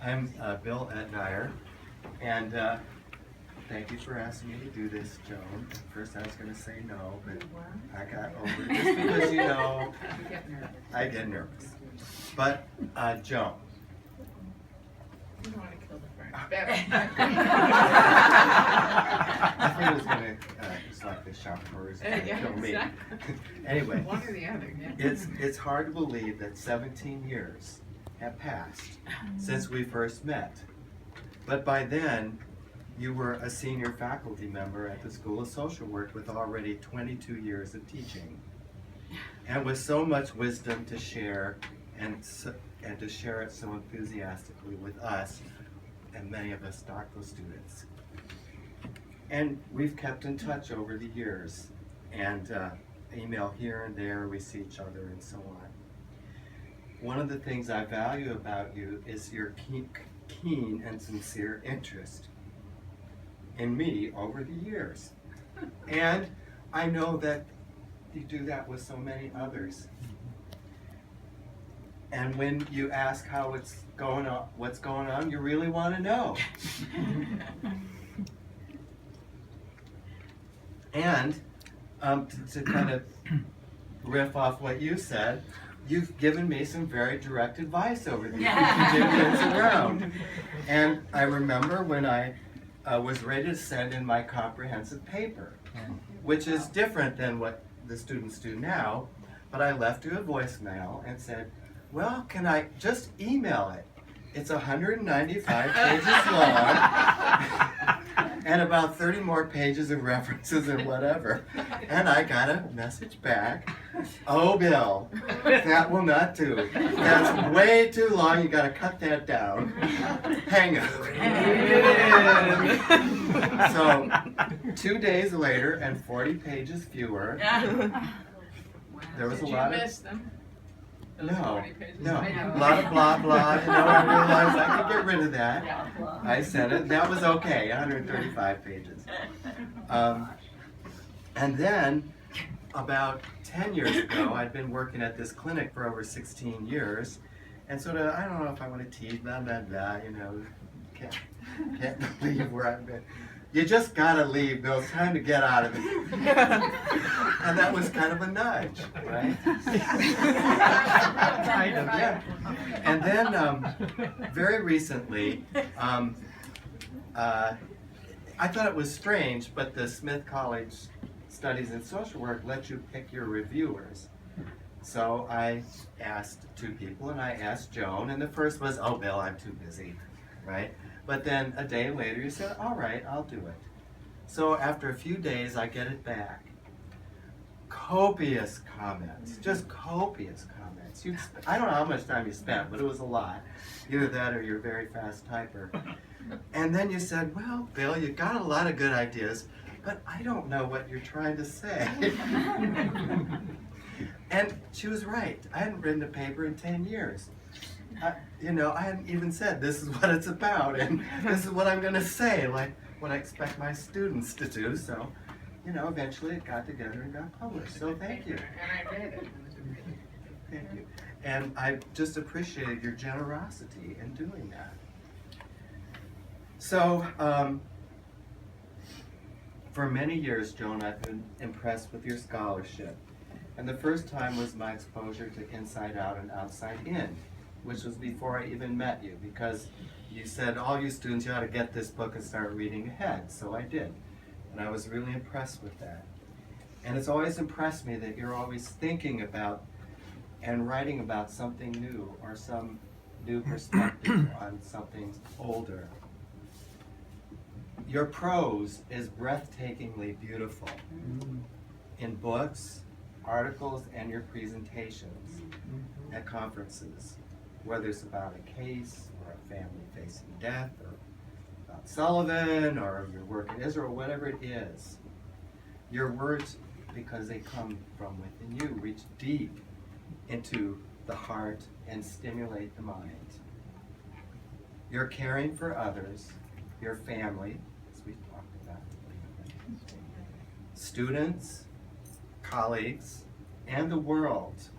I'm Bill Dyer, and thank you for asking me to do this, Joan. At first I was going to say no, but I got over it just because, you know, I get nervous. But, Joan. You don't want to kill the friend. I think it was going to, just like the chauffeurs, kill me. Exactly. Anyway, One or the other, yeah. it's hard to believe that 17 years have passed since we first met. But by then, you were a senior faculty member at the School of Social Work with already 22 years of teaching, and with so much wisdom to share, and to share it so enthusiastically with us and many of us doctoral students. And we've kept in touch over the years, and email here and there, we see each other and so on. One of the things I value about you is your keen and sincere interest in me over the years. And I know that you do that with so many others. And when you ask how it's going on, what's going on, you really want to know. And to kind of riff off what you said, you've given me some very direct advice over the years. You did things around. And I remember when I was ready to send in my comprehensive paper, which is different than what the students do now, but I left you a voicemail and said, well, can I just email it? It's 195 pages long, and about 30 more pages of references and whatever. And I got a message back. Oh, Bill, that will not do. That's way too long. You got to cut that down. Hang up. So 2 days later and 40 pages fewer, there was a lot of... Did you miss them? Those No, 40 pages? no, a lot of blah blah, you know, I realized I could get rid of that. I sent it, that was okay, 135 pages. And then, about 10 years ago, I'd been working at this clinic for over 16 years, and sort of, I don't know if I want to tease, blah, blah, blah, you know, can't believe where I've been. You just gotta leave, Bill, it's time to get out of it. And that was kind of a nudge, right? Kind of, yeah. And then, very recently, I thought it was strange, but the Smith College Studies in Social Work let you pick your reviewers. So I asked 2 people, and I asked Joan, and the first was, oh, Bill, I'm too busy, right? But then a day later you said, all right, I'll do it. So after a few days, I get it back. Copious comments, just copious comments. I don't know how much time you spent, but it was a lot. Either that or you're a very fast typer. And then you said, well, Bill, you got a lot of good ideas, but I don't know what you're trying to say. And she was right. I hadn't written a paper in 10 years. You know, I hadn't even said this is what it's about and this is what I'm going to say, like what I expect my students to do. So, you know, eventually it got together and got published. So thank you. And I read it. Thank you. And I just appreciated your generosity in doing that. So, for many years, Joan, I've been impressed with your scholarship. And the first time was my exposure to Inside Out and Outside In, which was before I even met you, because you said, all you students, you ought to get this book and start reading ahead. So I did. And I was really impressed with that. And it's always impressed me that you're always thinking about and writing about something new or some new perspective on something older. Your prose is breathtakingly beautiful in books, articles, and your presentations at conferences, whether it's about a case or a family facing death or about Sullivan or your work in Israel, whatever it is. Your words, because they come from within you, reach deep into the heart and stimulate the mind. You're caring for others, your family, as we talked about, students, colleagues, and the world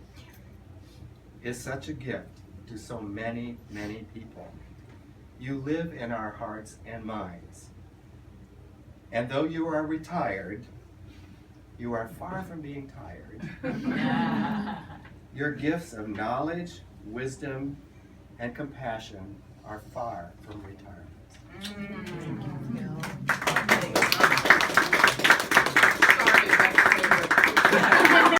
is such a gift to so many, many people. you live in our hearts and minds. And though you are retired, you are far from being tired. Your gifts of knowledge, wisdom, and compassion are far from retirement.